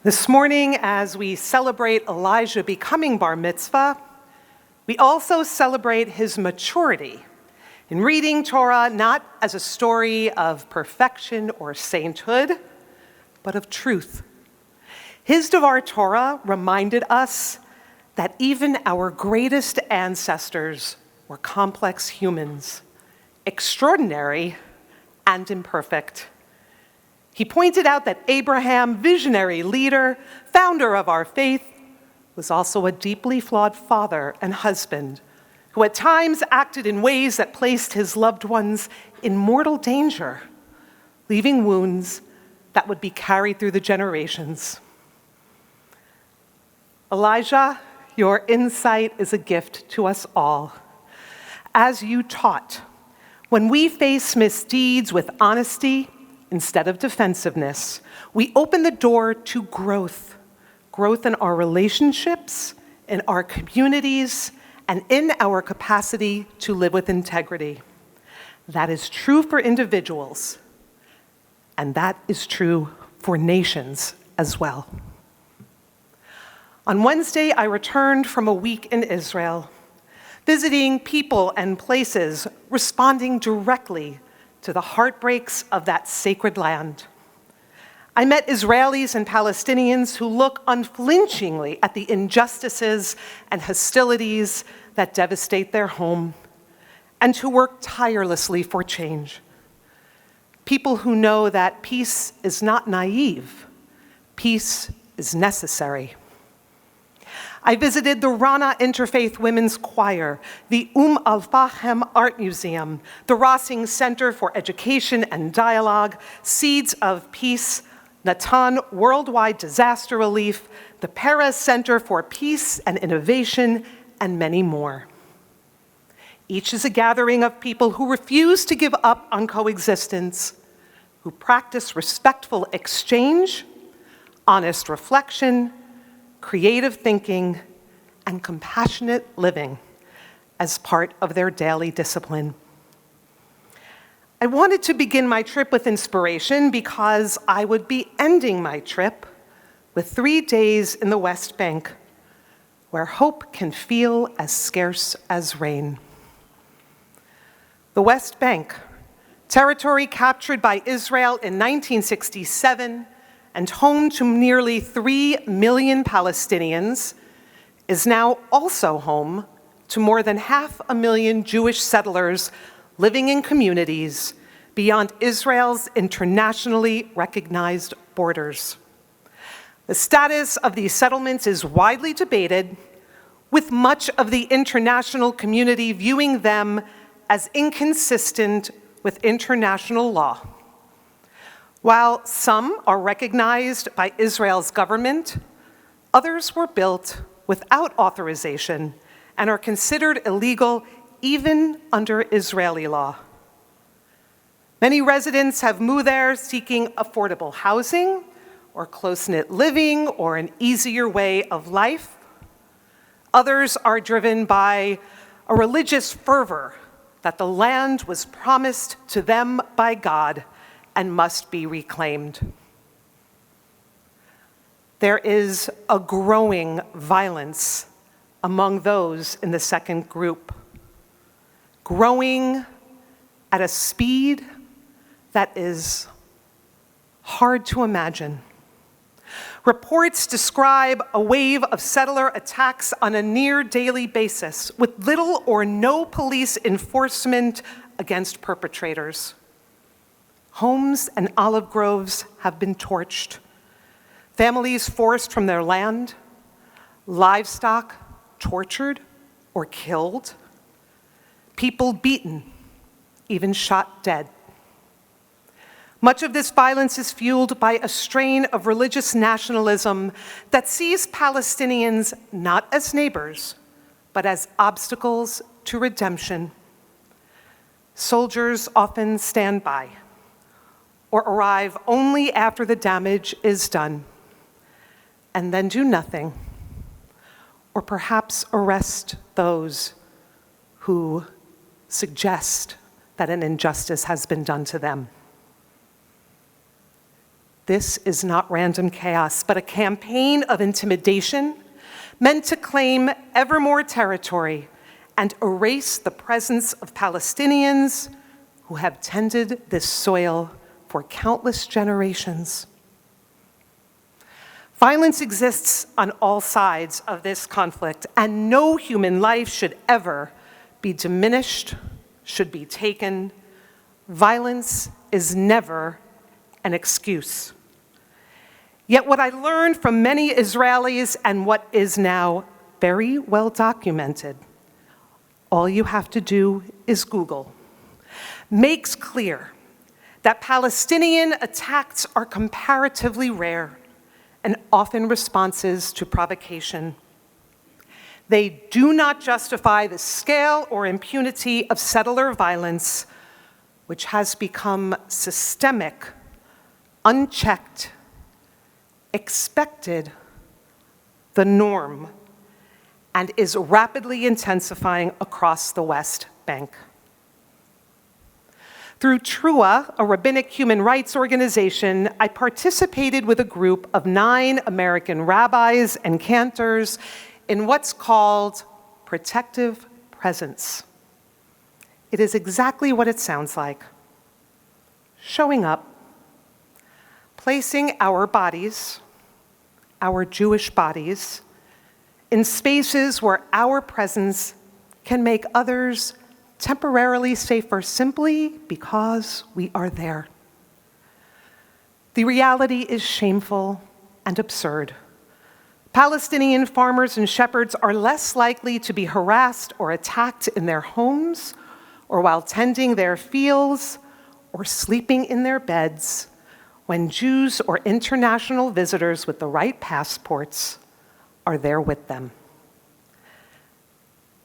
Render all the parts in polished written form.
This morning, as we celebrate Elijah becoming bar mitzvah, we also celebrate his maturity in reading Torah not as a story of perfection or sainthood, but of truth. His Devar Torah reminded us that even our greatest ancestors were complex humans, extraordinary and imperfect. He pointed out that Abraham, visionary leader, founder of our faith, was also a deeply flawed father and husband who at times acted in ways that placed his loved ones in mortal danger, leaving wounds that would be carried through the generations. Elijah, your insight is a gift to us all. As you taught, when we face misdeeds with honesty instead of defensiveness, we open the door to growth in our relationships, in our communities, and in our capacity to live with integrity. That is true for individuals, and that is true for nations as well. On Wednesday, I returned from a week in Israel, visiting people and places, responding directly to the heartbreaks of that sacred land. I met Israelis and Palestinians who look unflinchingly at the injustices and hostilities that devastate their home, and who work tirelessly for change. People who know that peace is not naive, peace is necessary. I visited the Rana Interfaith Women's Choir, the Al-Fahem Art Museum, the Rossing Center for Education and Dialogue, Seeds of Peace, Natan Worldwide Disaster Relief, the Perez Center for Peace and Innovation, and many more. Each is a gathering of people who refuse to give up on coexistence, who practice respectful exchange, honest reflection, creative thinking, and compassionate living as part of their daily discipline. I wanted to begin my trip with inspiration because I would be ending my trip with 3 days in the West Bank, where hope can feel as scarce as rain. The West Bank, territory captured by Israel in 1967, and home to nearly 3 million Palestinians, is now also home to more than 500,000 Jewish settlers living in communities beyond Israel's internationally recognized borders. The status of these settlements is widely debated, with much of the international community viewing them as inconsistent with international law. While some are recognized by Israel's government, others were built without authorization and are considered illegal even under Israeli law. Many residents have moved there seeking affordable housing or close-knit living or an easier way of life. Others are driven by a religious fervor that the land was promised to them by God and must be reclaimed. There is a growing violence among those in the second group, growing at a speed that is hard to imagine. Reports describe a wave of settler attacks on a near daily basis, with little or no police enforcement against perpetrators. Homes and olive groves have been torched, families forced from their land, livestock tortured or killed, people beaten, even shot dead. Much of this violence is fueled by a strain of religious nationalism that sees Palestinians not as neighbors, but as obstacles to redemption. Soldiers often stand by or arrive only after the damage is done, and then do nothing, or perhaps arrest those who suggest that an injustice has been done to them. This is not random chaos, but a campaign of intimidation meant to claim ever more territory and erase the presence of Palestinians who have tended this soil for countless generations. Violence exists on all sides of this conflict, and no human life should ever be diminished, should be taken. Violence is never an excuse. Yet what I learned from many Israelis, and what is now very well documented, all you have to do is Google, makes clear that Palestinian attacks are comparatively rare and often responses to provocation. They do not justify the scale or impunity of settler violence, which has become systemic, unchecked, expected, the norm, and is rapidly intensifying across the West Bank. Through TRUA, a rabbinic human rights organization, I participated with a group of 9 American rabbis and cantors in what's called protective presence. It is exactly what it sounds like. Showing up, placing our bodies, our Jewish bodies, in spaces where our presence can make others temporarily safer simply because we are there. The reality is shameful and absurd. Palestinian farmers and shepherds are less likely to be harassed or attacked in their homes, or while tending their fields, or sleeping in their beds, when Jews or international visitors with the right passports are there with them.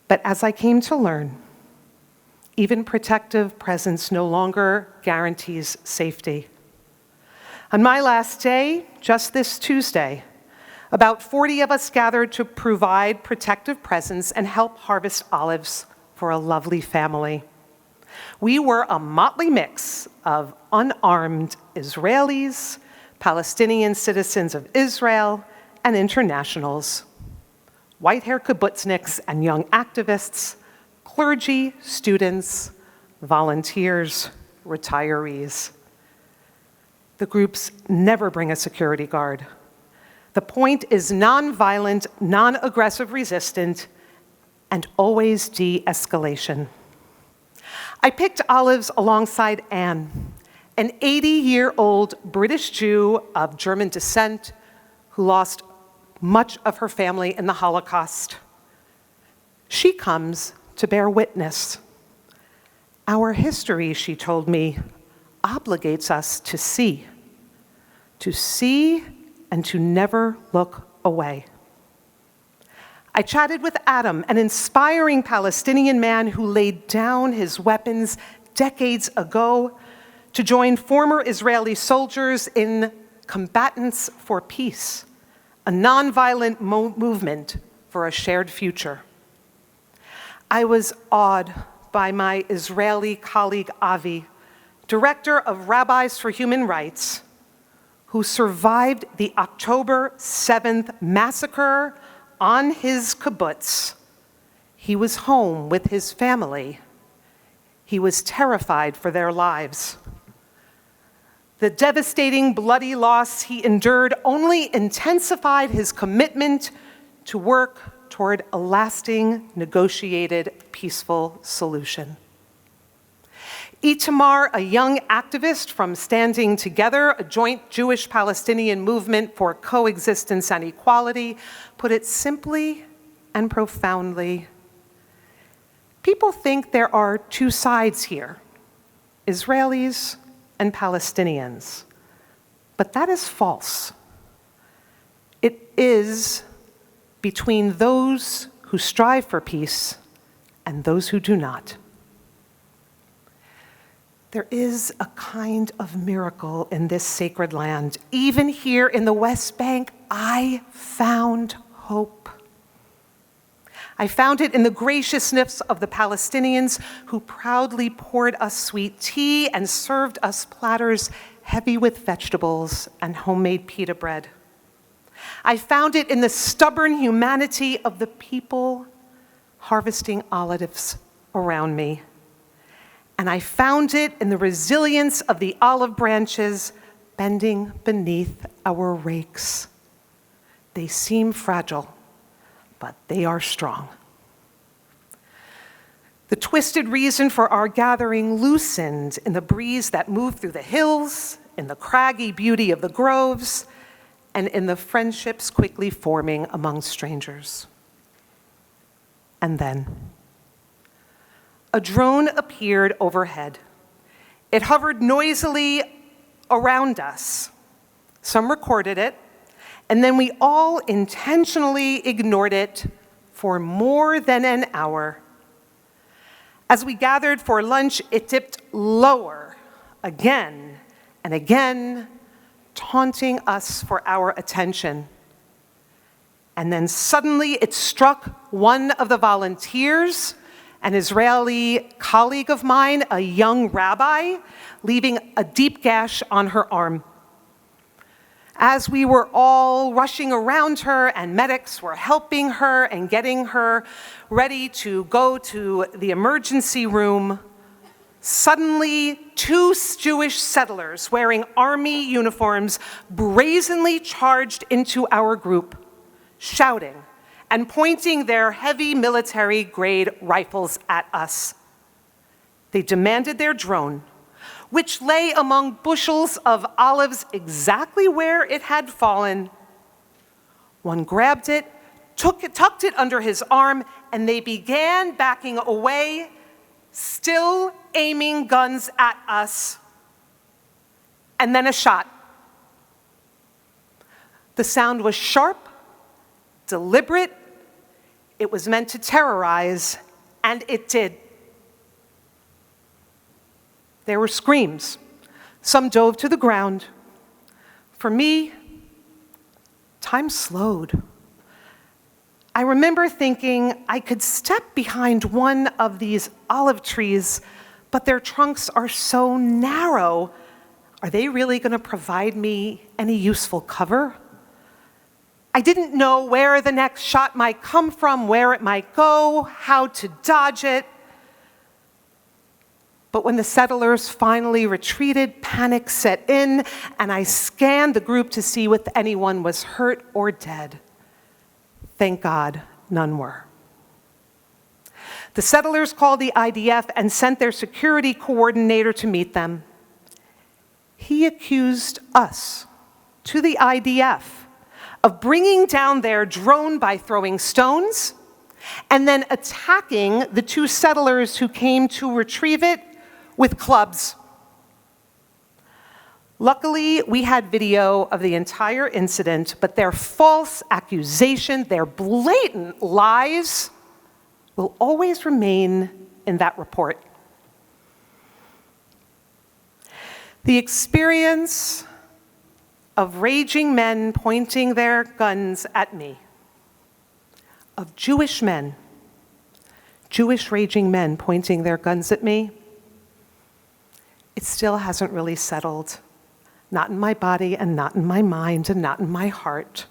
But as I came to learn, even protective presence no longer guarantees safety. On my last day, just this Tuesday, about 40 of us gathered to provide protective presence and help harvest olives for a lovely family. We were a motley mix of unarmed Israelis, Palestinian citizens of Israel, and internationals, white-haired kibbutzniks and young activists, clergy, students, volunteers, retirees. The groups never bring a security guard. The point is nonviolent, non-aggressive resistance, and always de-escalation. I picked olives alongside Anne, an 80-year-old British Jew of German descent who lost much of her family in the Holocaust. She comes to bear witness. Our history, she told me, obligates us to see and to never look away. I chatted with Adam, an inspiring Palestinian man who laid down his weapons decades ago to join former Israeli soldiers in Combatants for Peace, a nonviolent movement for a shared future. I was awed by my Israeli colleague Avi, director of Rabbis for Human Rights, who survived the October 7th massacre on his kibbutz. He was home with his family. He was terrified for their lives. The devastating, bloody loss he endured only intensified his commitment to work toward a lasting, negotiated, peaceful solution. Itamar, a young activist from Standing Together, a joint Jewish-Palestinian movement for coexistence and equality, put it simply and profoundly. People think there are 2 sides here, Israelis and Palestinians, but that is false. It is between those who strive for peace and those who do not. There is a kind of miracle in this sacred land. Even here in the West Bank, I found hope. I found it in the graciousness of the Palestinians who proudly poured us sweet tea and served us platters heavy with vegetables and homemade pita bread. I found it in the stubborn humanity of the people harvesting olives around me. And I found it in the resilience of the olive branches bending beneath our rakes. They seem fragile, but they are strong. The twisted reason for our gathering loosened in the breeze that moved through the hills, in the craggy beauty of the groves, and in the friendships quickly forming among strangers. And then, a drone appeared overhead. It hovered noisily around us. Some recorded it, and then we all intentionally ignored it for more than an hour. As we gathered for lunch, it dipped lower again and again, taunting us for our attention. And then suddenly it struck one of the volunteers, an Israeli colleague of mine, a young rabbi, leaving a deep gash on her arm. As we were all rushing around her and medics were helping her and getting her ready to go to the emergency room, suddenly 2 Jewish settlers wearing army uniforms brazenly charged into our group, shouting and pointing their heavy military-grade rifles at us. They demanded their drone, which lay among bushels of olives exactly where it had fallen. One grabbed it, tucked it under his arm, and they began backing away, still aiming guns at us. And then a shot. The sound was sharp, deliberate. It was meant to terrorize, and it did. There were screams. Some dove to the ground. For me, time slowed. I remember thinking I could step behind one of these olive trees, but their trunks are so narrow. Are they really going to provide me any useful cover? I didn't know where the next shot might come from, where it might go, how to dodge it. But when the settlers finally retreated, panic set in, and I scanned the group to see if anyone was hurt or dead. Thank God, none were. The settlers called the IDF and sent their security coordinator to meet them. He accused us, to the IDF, of bringing down their drone by throwing stones, and then attacking the 2 settlers who came to retrieve it with clubs. Luckily, we had video of the entire incident, but their false accusation, their blatant lies, will always remain in that report. The experience of raging men pointing their guns at me, of Jewish men, Jewish raging men pointing their guns at me, it still hasn't really settled. Not in my body and not in my mind and not in my heart.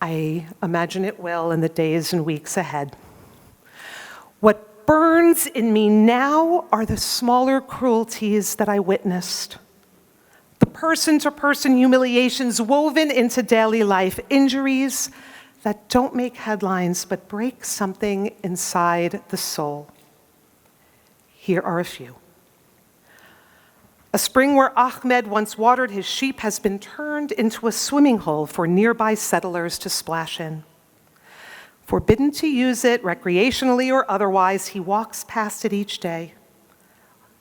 I imagine it will in the days and weeks ahead. What burns in me now are the smaller cruelties that I witnessed. The person-to-person humiliations woven into daily life, injuries that don't make headlines but break something inside the soul. Here are a few. A spring where Ahmed once watered his sheep has been turned into a swimming hole for nearby settlers to splash in. Forbidden to use it recreationally or otherwise, he walks past it each day,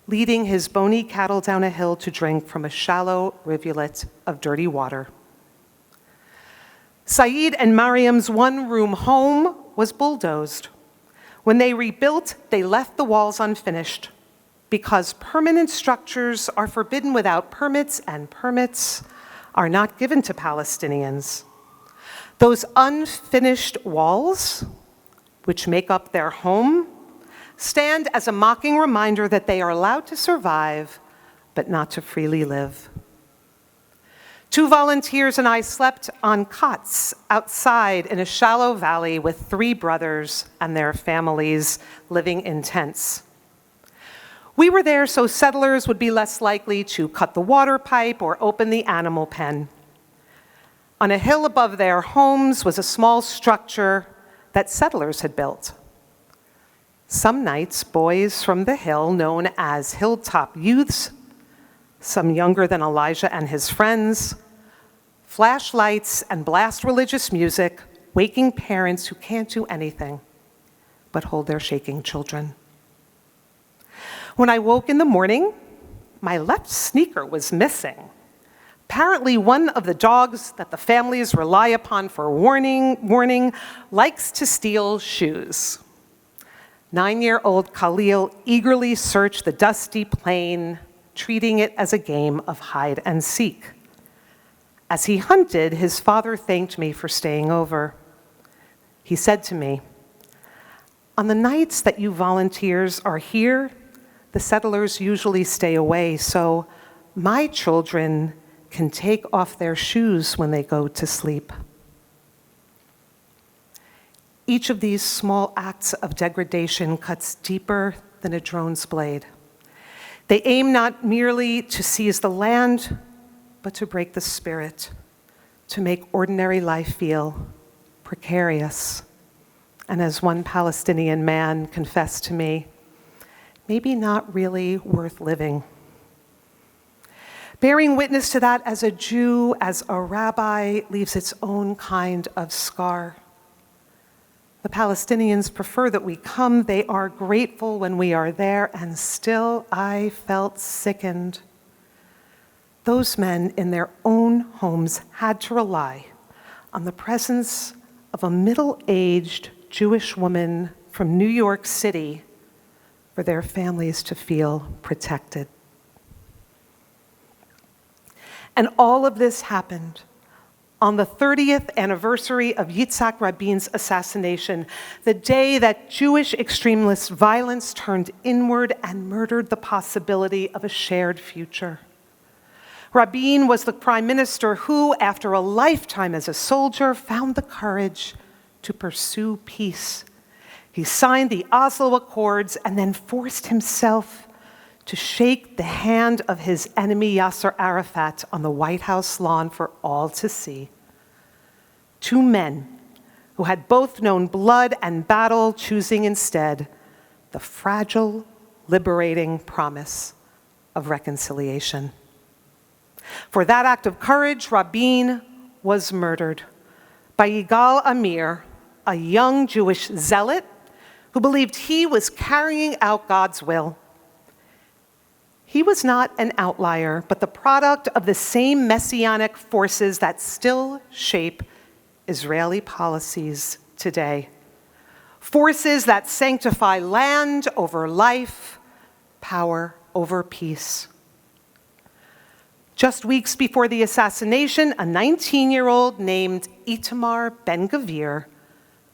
leading his bony cattle down a hill to drink from a shallow rivulet of dirty water. Saeed and Mariam's one-room home was bulldozed. When they rebuilt, they left the walls unfinished, because permanent structures are forbidden without permits, and permits are not given to Palestinians. Those unfinished walls, which make up their home, stand as a mocking reminder that they are allowed to survive, but not to freely live. 2 volunteers and I slept on cots outside in a shallow valley with 3 brothers and their families living in tents. We were there so settlers would be less likely to cut the water pipe or open the animal pen. On a hill above their homes was a small structure that settlers had built. Some nights, boys from the hill, known as hilltop youths, some younger than Elijah and his friends, flashlights and blast religious music, waking parents who can't do anything but hold their shaking children. When I woke in the morning, my left sneaker was missing. Apparently, one of the dogs that the families rely upon for warning likes to steal shoes. 9-year-old Khalil eagerly searched the dusty plain, treating it as a game of hide and seek. As he hunted, his father thanked me for staying over. He said to me, "On the nights that you volunteers are here, the settlers usually stay away, so my children can take off their shoes when they go to sleep." Each of these small acts of degradation cuts deeper than a drone's blade. They aim not merely to seize the land, but to break the spirit, to make ordinary life feel precarious. And as one Palestinian man confessed to me, maybe not really worth living. Bearing witness to that as a Jew, as a rabbi, leaves its own kind of scar. The Palestinians prefer that we come. They are grateful when we are there, and still I felt sickened. Those men in their own homes had to rely on the presence of a middle-aged Jewish woman from New York City for their families to feel protected. And all of this happened on the 30th anniversary of Yitzhak Rabin's assassination, the day that Jewish extremist violence turned inward and murdered the possibility of a shared future. Rabin was the prime minister who, after a lifetime as a soldier, found the courage to pursue peace. He signed the Oslo Accords and then forced himself to shake the hand of his enemy Yasser Arafat on the White House lawn for all to see. 2 men who had both known blood and battle, choosing instead the fragile, liberating promise of reconciliation. For that act of courage, Rabin was murdered by Yigal Amir, a young Jewish zealot who believed he was carrying out God's will. He was not an outlier, but the product of the same messianic forces that still shape Israeli policies today. Forces that sanctify land over life, power over peace. Just weeks before the assassination, a 19-year-old named Itamar Ben-Gvir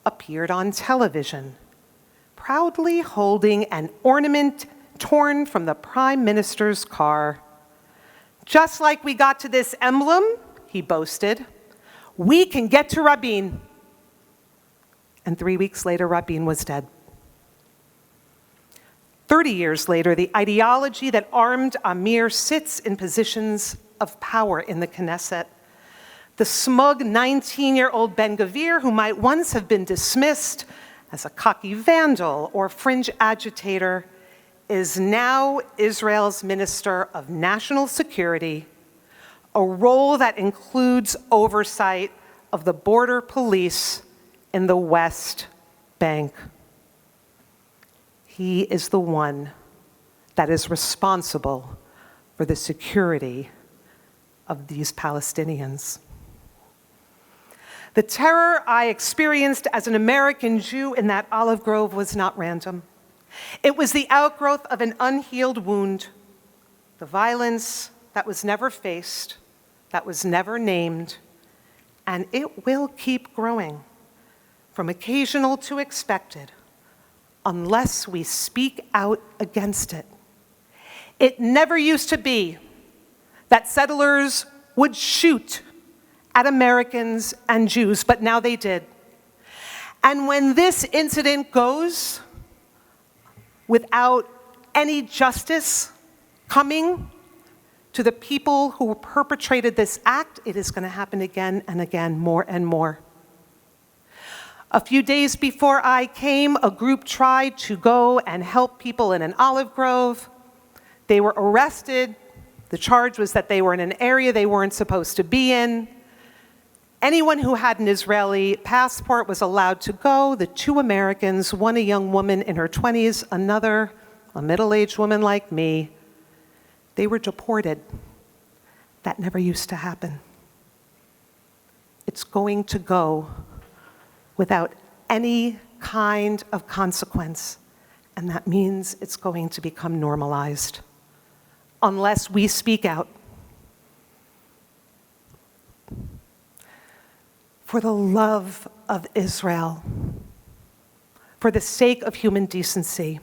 appeared on television, proudly holding an ornament torn from the prime minister's car. "Just like we got to this emblem," he boasted, "we can get to Rabin." And 3 weeks later, Rabin was dead. 30 years later, the ideology that armed Amir sits in positions of power in the Knesset. The smug 19-year-old Ben-Gvir, who might once have been dismissed as a cocky vandal or fringe agitator, is now Israel's Minister of National Security, a role that includes oversight of the border police in the West Bank. He is the one that is responsible for the security of these Palestinians. The terror I experienced as an American Jew in that olive grove was not random. It was the outgrowth of an unhealed wound, the violence that was never faced, that was never named, and it will keep growing, from occasional to expected, unless we speak out against it. It never used to be that settlers would shoot at Americans and Jews, but now they did. And when this incident goes without any justice coming to the people who perpetrated this act, it is going to happen again and again, more and more. A few days before I came, a group tried to go and help people in an olive grove. They were arrested. The charge was that they were in an area they weren't supposed to be in. Anyone who had an Israeli passport was allowed to go. The two Americans, one a young woman in her 20s, another a middle-aged woman like me, they were deported. That never used to happen. It's going to go without any kind of consequence, and that means it's going to become normalized unless we speak out. For the love of Israel, for the sake of human decency,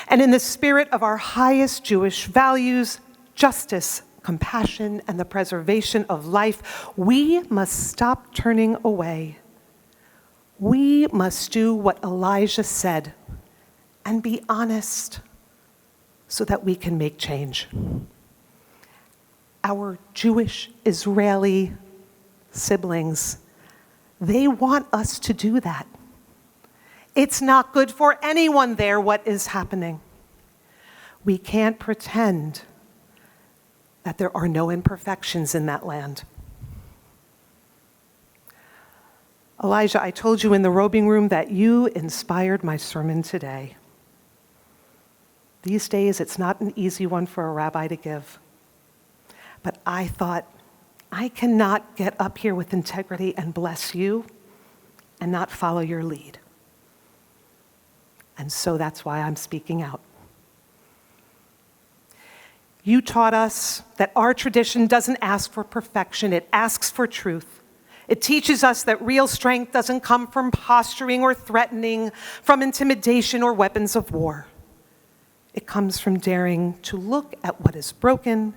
and in the spirit of our highest Jewish values, justice, compassion, and the preservation of life, we must stop turning away. We must do what Elijah said and be honest so that we can make change. Our Jewish Israeli siblings, they want us to do that. It's not good for anyone there what is happening. We can't pretend that there are no imperfections in that land. Elijah, I told you in the robing room that you inspired my sermon today. These days, it's not an easy one for a rabbi to give. But I thought, I cannot get up here with integrity and bless you and not follow your lead. And so that's why I'm speaking out. You taught us that our tradition doesn't ask for perfection, it asks for truth. It teaches us that real strength doesn't come from posturing or threatening, from intimidation or weapons of war. It comes from daring to look at what is broken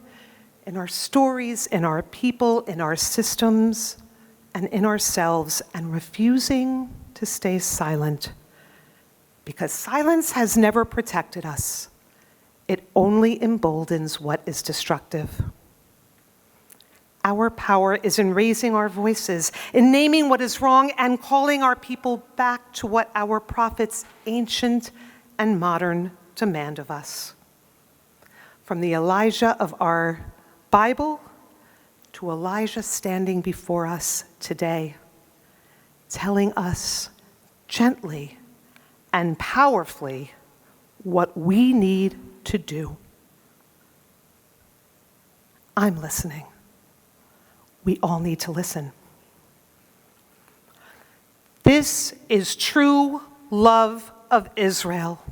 in our stories, in our people, in our systems, and in ourselves, and refusing to stay silent. Because silence has never protected us. It only emboldens what is destructive. Our power is in raising our voices, in naming what is wrong, and calling our people back to what our prophets, ancient and modern, demand of us. From the Elijah of our Bible to Elijah standing before us today, telling us gently and powerfully what we need to do. I'm listening. We all need to listen. This is true love of Israel,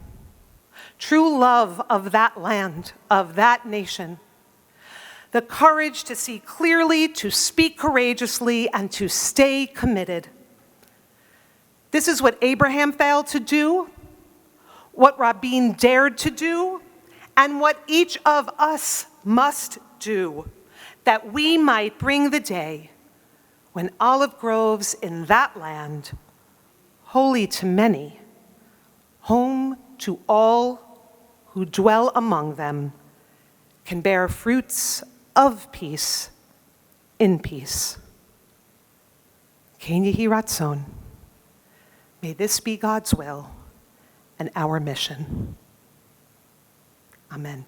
true love of that land, of that nation. The courage to see clearly, to speak courageously, and to stay committed. This is what Abraham failed to do, what Rabin dared to do, and what each of us must do, that we might bring the day when olive groves in that land, holy to many, home to all who dwell among them, can bear fruits of peace in peace. Ken Yehi Ratzon. May this be God's will and our mission. Amen.